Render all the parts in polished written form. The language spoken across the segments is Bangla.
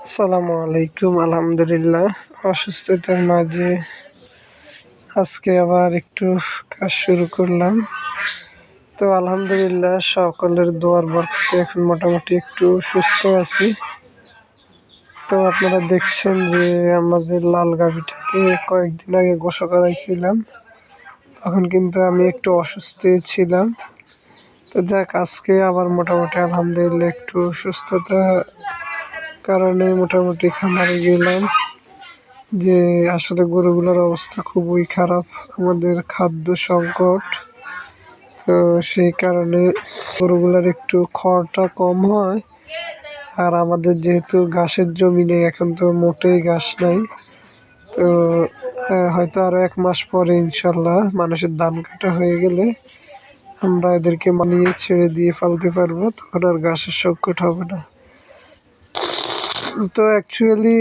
আসসালামু আলাইকুম। আলহামদুলিল্লাহ, অসুস্থতার মাঝে আজকে আবার একটু কাজ শুরু করলাম। তো আলহামদুলিল্লাহ, সকলের দোয়ার বরকতে এখন মোটামুটি একটু সুস্থ আছি। তো আপনারা দেখছেন যে আমাদের লাল গাভীটাকে কয়েকদিন আগে গোসল করাইছিলাম, তখন কিন্তু আমি একটু অসুস্থ ছিলাম। তো যাক, আজকে আবার মোটামুটি আলহামদুলিল্লাহ একটু সুস্থতা কারণে মোটামুটি খামারে গেলাম। যে আসলে গরুগুলোর অবস্থা খুবই খারাপ, আমাদের খাদ্য সংকট। তো সেই কারণে গরুগুলোর একটু খড়টা কম হয়, আর আমাদের যেহেতু ঘাসের জমি নেই, এখন তো মোটেই ঘাস নাই। তো হয়তো আরও 1 মাস পরে ইনশাল্লাহ মানুষের ধান কাটা হয়ে গেলে আমরা এদেরকে মানিয়ে ছেড়ে দিয়ে ফেলতে পারবো, তখন আর ঘাসের সংকট হবে না। তো অ্যাকচুয়ালি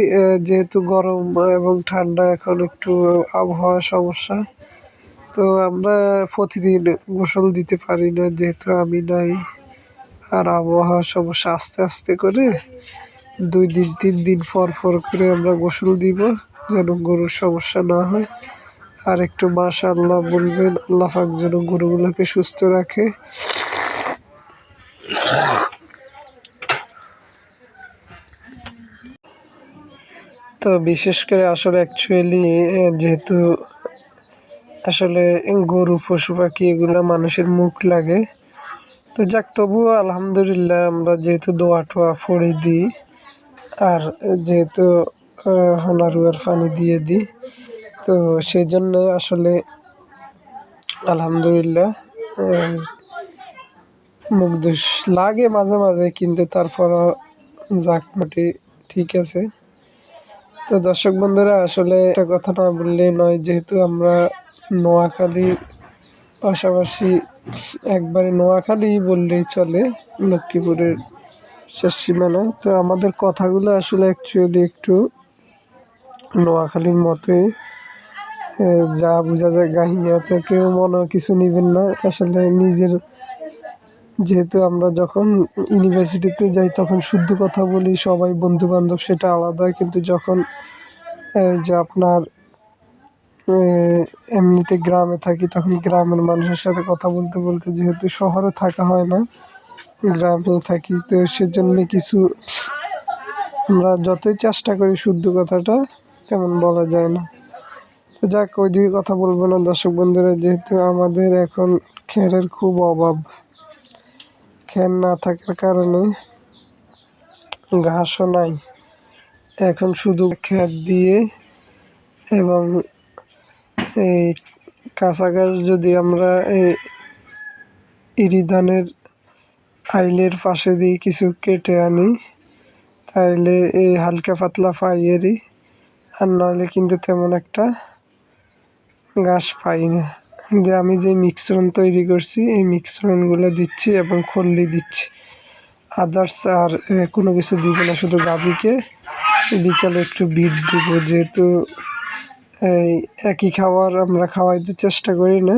যেহেতু গরম এবং ঠান্ডা, এখন একটু আবহাওয়ার সমস্যা। তো আমরা প্রতিদিন গোসল দিতে পারি না, যেহেতু আমি নাই। আর আবহাওয়ার সমস্যা, আস্তে আস্তে করে 2 দিন 3 দিন পর পর করে আমরা গোসল দিব, যেন গরুর সমস্যা না হয়। আর একটু মাশাআল্লাহ বলবেন, আল্লাহ পাক যেন গরুগুলোকে সুস্থ রাখে। তো বিশেষ করে আসলে অ্যাকচুয়ালি যেহেতু আসলে গরু, পশু পাখি এগুলো মানুষের মুখ লাগে। তো যাক, তবুও আলহামদুলিল্লাহ আমরা যেহেতু দোয়া টোয়া ফড়ে দিই, আর যেহেতু হোনারুয়ার পানি দিয়ে দিই, তো সেই জন্য আসলে আলহামদুলিল্লাহ মুখ দুষ লাগে মাঝে মাঝে, কিন্তু তারপরও যাক মোটি ঠিক আছে। তো দর্শক বন্ধুরা, আসলে একটা কথা না বললেই নয়, যেহেতু আমরা নোয়াখালীর পাশাপাশি, একবারে নোয়াখালী বললেই চলে, লক্ষ্মীপুরের শেষ সীমানায়। তো আমাদের কথাগুলো আসলে অ্যাকচুয়ালি একটু নোয়াখালীর মতোই, যা বোঝা যায় গাহিয়া। তো কেউ মনে কিছু নেবেন না। আসলে নিজের, যেহেতু আমরা যখন ইউনিভার্সিটিতে যাই তখন শুদ্ধ কথা বলি, সবাই বন্ধু বান্ধব, সেটা আলাদা। কিন্তু যখন যে আপনার এমনিতে গ্রামে থাকি, তখন গ্রামের মানুষের সাথে কথা বলতে বলতে, যেহেতু শহরে থাকা হয় না, গ্রামে থাকি, তো সেজন্য কিছু আমরা যতই চেষ্টা করি শুদ্ধ কথাটা তেমন বলা যায় না। তো যাক, ওইদিকে কথা বলবো না দর্শক বন্ধুরা। যেহেতু আমাদের এখন খ্যারের খুব অভাব, খ্যার না থাকার কারণে ঘাসও নাই। এখন শুধু খ্যার দিয়ে এবং এই কাঁচা ঘাস যদি আমরা এই ইরি ধানের আইলের পাশে দিয়ে কিছু কেটে আনি, তাইলে এই হালকা পাতলা পাইয়েরই, আর নইলে কিন্তু তেমন একটা ঘাস পাই না। যে আমি যে মিশ্রণ তৈরি করছি, এই মিশ্রণগুলো দিচ্ছি এবং খল্লি দিচ্ছি, আদার্স আর কোনো কিছু দিব না। শুধু গাভীকে বিকালে একটু বিট দিব, যেহেতু এই একই খাবার আমরা খাওয়াইতে চেষ্টা করি না।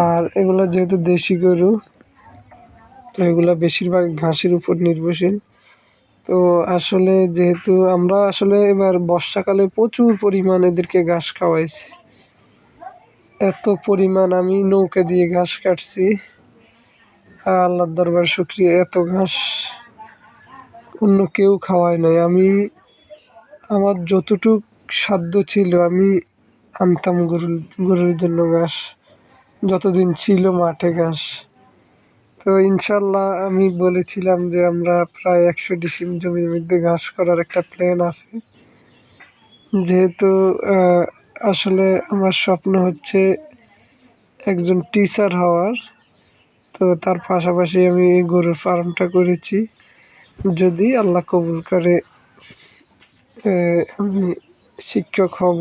আর এগুলো যেহেতু দেশি গরু, তো এগুলো বেশিরভাগ ঘাসের উপর নির্ভরশীল। তো আসলে যেহেতু আমরা আসলে এবার বর্ষাকালে প্রচুর পরিমাণ এদেরকে ঘাস খাওয়াইছি, এত পরিমাণ আমি নৌকা দিয়ে ঘাস কাটছি, আল্লাহর দরবার শুকরিয়া, এত ঘাস অন্য কেউ খাওয়ায় নাই। আমি আমার যতটুক সাধ্য ছিল আমি আনতাম গরুর জন্য ঘাস, যতদিন ছিল মাঠে ঘাস। তো ইনশাল্লাহ আমি বলেছিলাম যে আমরা প্রায় 100 ডিসিম জমির মধ্যে ঘাস করার একটা প্ল্যান আছে। যেহেতু আসলে আমার স্বপ্ন হচ্ছে একজন টিচার হওয়ার, তো তার পাশাপাশি আমি এই গরুর ফার্মটা করেছি। যদি আল্লাহ কবুল করে আমি শিক্ষক হব,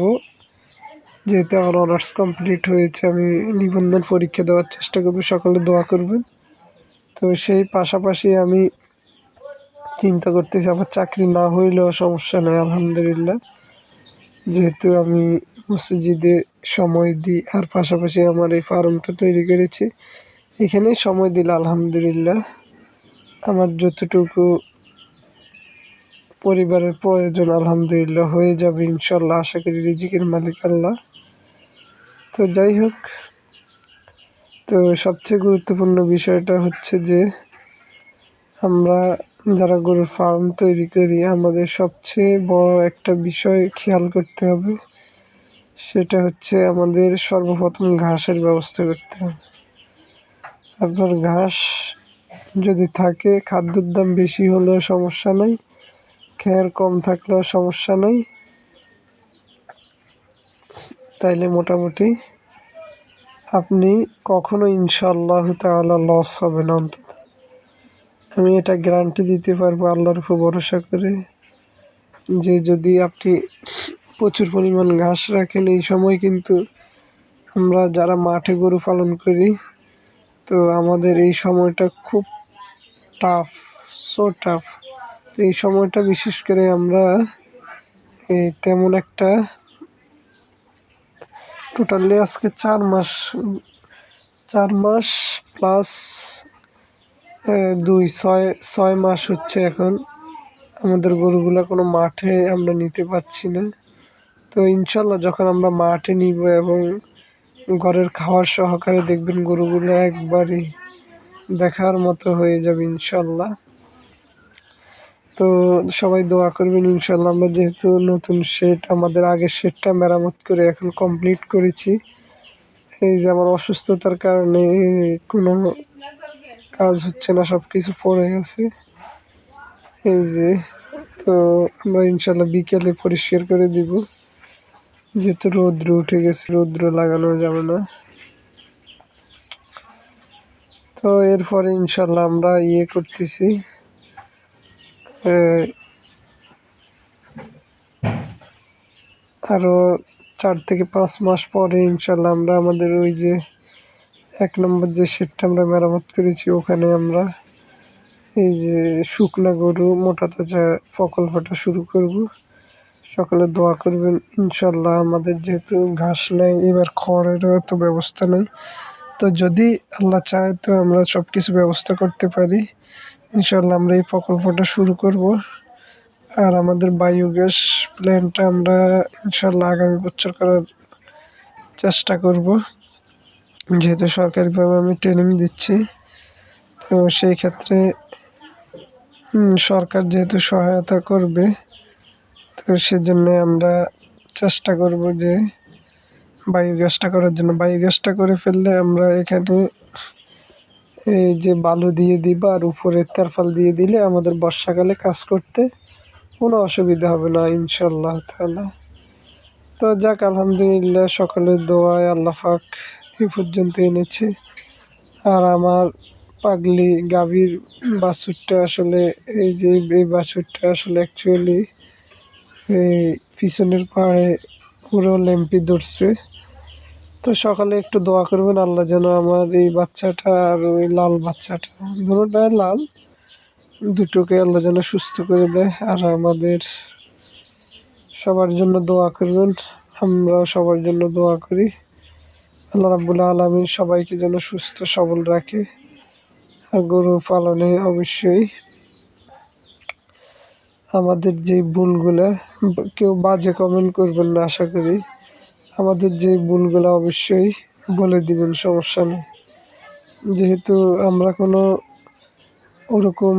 যেহেতু আমার অনার্স কমপ্লিট হয়েছে, আমি নিবন্ধন পরীক্ষা দেওয়ার চেষ্টা করব, সকলে দোয়া করবেন। তো সেই পাশাপাশি আমি চিন্তা করতেছি, আমার চাকরি না হইলেও সমস্যা নেই আলহামদুলিল্লাহ, যেহেতু আমি মসজিদে সময় দিই, আর পাশাপাশি আমার এই ফার্মটা তৈরি করেছি, এখানেই সময় দিলে আলহামদুলিল্লাহ আমার যতটুকু পরিবারের প্রয়োজন আলহামদুলিল্লাহ হয়ে যাবে ইনশাল্লাহ, আশা করি রিজিকের মালিক আল্লাহ। তো যাই হোক, তো সবচেয়ে গুরুত্বপূর্ণ বিষয়টা হচ্ছে যে আমরা যারা গরুর ফার্ম তৈরি করি, আমাদের সবচেয়ে বড় একটা বিষয় খেয়াল করতে হবে, সেটা হচ্ছে আমাদের সর্বপ্রথম ঘাসের ব্যবস্থা করতে হবে। আপনার ঘাস যদি থাকে, খাদ্যের দাম বেশি হলেও সমস্যা নাই, খেয়ার কম থাকলেও সমস্যা নাই, তাইলে মোটামুটি আপনি কখনো ইনশাআল্লাহ তাআলা লস হবে না। অন্তত আমি এটা গ্যারান্টি দিতে পারবো আল্লাহর উপর ভরসা করে, যে যদি আপনি প্রচুর পরিমাণ ঘাস রাখেন, এই সময় কিন্তু আমরা যারা মাঠে গরু পালন করি, তো আমাদের এই সময়টা খুব টাফ, সো টাফ। তো এই সময়টা বিশেষ করে আমরা তেমন একটা টোটালি আজকে 4 মাস প্লাস 6 মাস হচ্ছে এখন আমাদের গরুগুলা কোনো মাঠে আমরা নিতে পারছি না। তো ইনশাল্লাহ যখন আমরা মাঠে নিব এবং ঘরের খাওয়ার সহকারে, দেখবেন গরুগুলো একবারই দেখার মতো হয়ে যাবে ইনশাল্লাহ। তো সবাই দোয়া করবেন ইনশাল্লাহ। আমরা যেহেতু নতুন শেড, আমাদের আগের শেডটা মেরামত করে এখন কমপ্লিট করেছি, এই যে আমার অসুস্থতার কারণে কোনো কাজ হচ্ছে না, সব কিছু পড়ে আছে এই যে। তো আমরা ইনশাল্লাহ বিকেলে পরিষ্কার করে দিব, যেহেতু রৌদ্র উঠে গেছে, রৌদ্র লাগানো যাবে না। তো এরপরে ইনশাল্লাহ আমরা করতেছি, আরও 4 থেকে 5 মাস পরে ইনশাল্লাহ আমরা আমাদের ওই যে 1 নম্বর যে শেডটা আমরা মেরামত করেছি, ওখানে আমরা এই যে শুকনা গরু মোটা তাজা প্রকল্পটা শুরু করব। সকলে দোয়া করবেন ইনশাল্লাহ। আমাদের যেহেতু ঘাস নেই, এবার খড়েরও এত ব্যবস্থা নেই, তো যদি আল্লাহ চায় তো আমরা সব কিছু ব্যবস্থা করতে পারি ইনশাল্লাহ। আমরা এই প্রকল্পটা শুরু করব, আর আমাদের বায়োগ্যাস প্ল্যান্টটা আমরা ইনশাল্লাহ আগামী বছর করার চেষ্টা করব, যেহেতু সরকারিভাবে আমি ট্রেনিং দিচ্ছি। তো সেই ক্ষেত্রে সরকার যেহেতু সহায়তা করবে, তো সেজন্য আমরা চেষ্টা করব যে বায়োগ্যাসটা করার জন্য। বায়োগ্যাসটা করে ফেললে আমরা এখানে এই যে বালু দিয়ে দিব, আর উপরে তারফাল দিয়ে দিলে আমাদের বর্ষাকালে কাজ করতে কোনো অসুবিধা হবে না ইনশাল্লাহ তাআলা। তো যাক, আলহামদুলিল্লাহ, সকলের দোয়ায় আল্লাহ পাক এই পর্যন্ত এনেছে। আর আমার পাগলি গাভীর বাছুরটা আসলে এই বাছুরটা আসলে অ্যাকচুয়ালি এই পিছনের পাড়ে পুরো ল্যাম্পি ধরছে। তো সকালে একটু দোয়া করবেন আল্লাহ যেন আমার এই বাচ্চাটা আর ওই লাল বাচ্চাটা, দুটোটাই লাল, দুটোকে আল্লাহ যেন সুস্থ করে দেয়। আর আমাদের সবার জন্য দোয়া করবেন, আমরাও সবার জন্য দোয়া করি। আল্লাহ রাব্বুল আলামিন সবাইকে যেন সুস্থ সবল রাখে। আর গরু পালনে অবশ্যই আমাদের যে ভুলগুলা, কেউ বাজে কমেন্ট করবেন না আশা করি। আমাদের যে ভুলগুলা অবশ্যই বলে দিবেন, সমস্যা নেই। যেহেতু আমরা কোনো ওরকম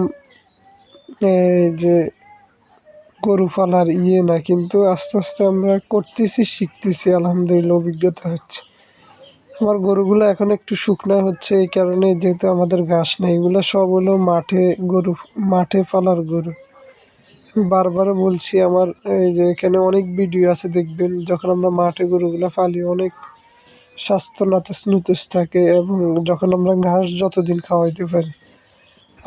যে গরু পালার না, কিন্তু আস্তে আস্তে আমরা করতেছি, শিখতেছি, আলহামদুলিল্লাহ অভিজ্ঞতা হচ্ছে। আমার গরুগুলো এখন একটু শুকনা হচ্ছে এই কারণে, যেহেতু আমাদের ঘাস নেই। এগুলো সব হলো মাঠে পালার গরু। বারবার বলছি, আমার এই যে এখানে অনেক ভিডিও আছে, দেখবেন যখন আমরা মাঠে গরুগুলো পালি অনেক স্বাস্থ্য নুতস থাকে, এবং যখন আমরা ঘাস যতদিন খাওয়াইতে পারি,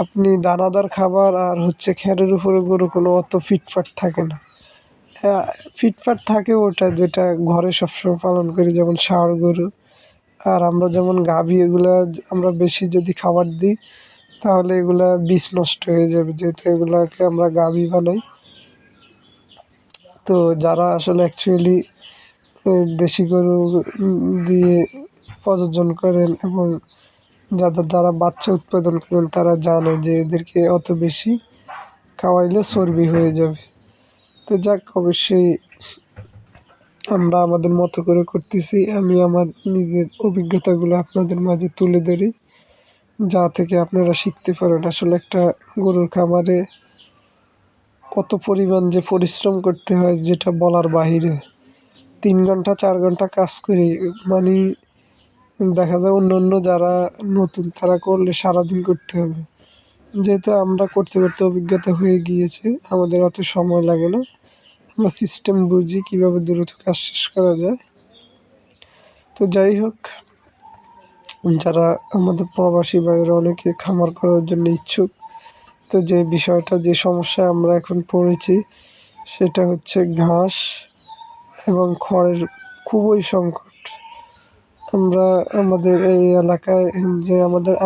আপনি দানাদার খাবার আর হচ্ছে খেরের উপরে গরু কোনো অত ফিটফাট থাকে না। হ্যাঁ, ফিটফাট থাকে ওটা যেটা ঘরে সবসময় পালন করি, যেমন ষাঁড় গরু। আর আমরা যেমন গাভী, এগুলা আমরা বেশি যদি খাবার দিই তাহলে এগুলা বীজ নষ্ট হয়ে যাবে, যেহেতু এগুলাকে আমরা গাভী বানাই। তো যারা আসলে অ্যাকচুয়ালি দেশি গরু দিয়ে প্রজনন করেন এবং যারা বাচ্চা উৎপাদন করেন, তারা জানে যে এদেরকে অত বেশি খাওয়াইলে চর্বি হয়ে যাবে। তো যাক, অবশ্যই আমরা আমাদের মতো করে করতেছি। আমি আমার নিজের অভিজ্ঞতাগুলো আপনাদের মাঝে তুলে ধরি, যা থেকে আপনারা শিখতে পারেন। আসলে একটা গরুর খামারে কত পরিমাণ যে পরিশ্রম করতে হয় যেটা বলার বাহিরে। 3 ঘন্টা 4 ঘন্টা কাজ করি, মানে দেখা যায় অন্য যারা নতুন তারা করলে সারাদিন করতে হবে। যেহেতু আমরা করতে করতে অভিজ্ঞতা হয়ে গিয়েছে, আমাদের অত সময় লাগে না। আমরা সিস্টেম বুঝি কীভাবে দ্রুত কাজ শেষ করা যায়। তো যাই হোক, যারা আমাদের প্রবাসী ভাইয়েরা অনেকে খামার করার জন্য ইচ্ছুক, তো যে বিষয়টা যে সমস্যায় আমরা এখন পড়েছি সেটা হচ্ছে ঘাস এবং খড়ের খুবই সংকট। আমরা আমাদের এই এলাকায় যে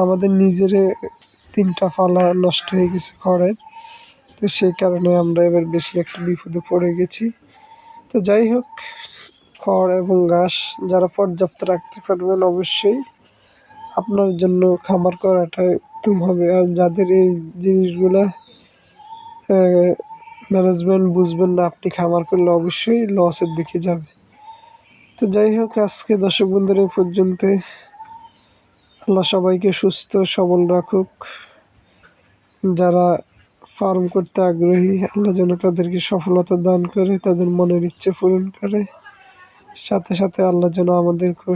আমাদের নিজেরে 3টা ফালা নষ্ট হয়ে গেছে খড়ের। তো সেই কারণে আমরা এবার বেশি একটা বিপদে পড়ে গেছি। তো যাই হোক, খড় এবং ঘাস যারা পর্যাপ্ত রাখতে পারবেন অবশ্যই আপনার জন্য খামার করাটাই উত্তম হবে। আর যাদের এই জিনিসগুলা ম্যানেজমেন্ট বুঝবেন না, আপনি খামার করলে অবশ্যই লসের দিকে যাবে। তো যাই হোক, আজকে দর্শক বন্ধুরা এই পর্যন্ত। আল্লাহ সবাইকে সুস্থ সবল রাখুক। যারা ফার্ম করতে আগ্রহী, আল্লাহ যেন তাদেরকে সফলতা দান করে, তাদের মনের ইচ্ছে পূরণ করে। সাথে সাথে আল্লাহ যেন আমাদেরকেও